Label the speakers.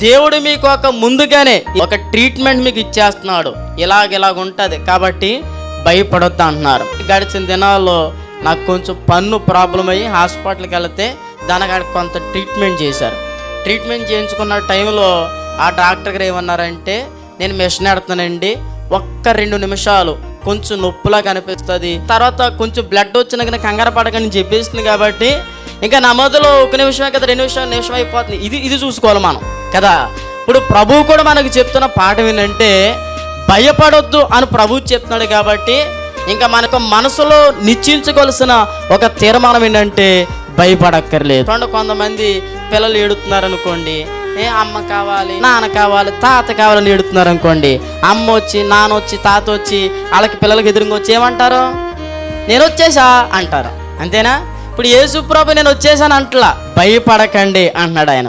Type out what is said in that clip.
Speaker 1: దేవుడు మీకు ఒక ముందుగానే ఒక ట్రీట్మెంట్ మీకు ఇచ్చేస్తున్నాడు, ఇలాగ ఉంటుంది కాబట్టి భయపడొద్దు అంటున్నారు. గడిచిన దినాల్లో నాకు కొంచెం పన్ను ప్రాబ్లం అయ్యి హాస్పిటల్కి వెళితే దానికి కొంత ట్రీట్మెంట్ చేశారు. ట్రీట్మెంట్ చేయించుకున్న టైంలో ఆ డాక్టర్ గారు ఏమన్నారంటే, నేను మెషిన్ ఎడతానండి, ఒక్క 2 నిమిషాలు కొంచెం నొప్పులా కనిపిస్తుంది, తర్వాత కొంచెం బ్లడ్ వచ్చినా కానీ కంగారు పడకని చెప్పేస్తుంది. కాబట్టి ఇంకా నా మొదలు 1 నిమిషమే కదా, 2 నిమిషం అయిపోతుంది. ఇది చూసుకోవాలి మనం కదా. ఇప్పుడు ప్రభువు కూడా మనకు చెప్తున్న పాఠం ఏంటంటే భయపడొద్దు అని ప్రభువు చెప్తున్నాడు. కాబట్టి ఇంకా మనకు మనసులో నిశ్చయించుకోవాల్సిన ఒక తీర్మానం ఏంటంటే భయపడక్కర్లేదు. కొంతమంది పిల్లలు ఏడుతున్నారు అనుకోండి, అమ్మ కావాలి, నాన్న కావాలి, తాత కావాలని ఏడుతున్నారు అనుకోండి, అమ్మ వచ్చి, నాన్న వచ్చి, తాత వచ్చి వాళ్ళకి పిల్లలకి ఎదురుగా వచ్చి ఏమంటారు? నేను వచ్చేసా అంటారు. అంతేనా? ఇప్పుడు యేసు ప్రభు నేను వచ్చేసాను అంటలా, భయపడకండి అంటున్నాడు ఆయన.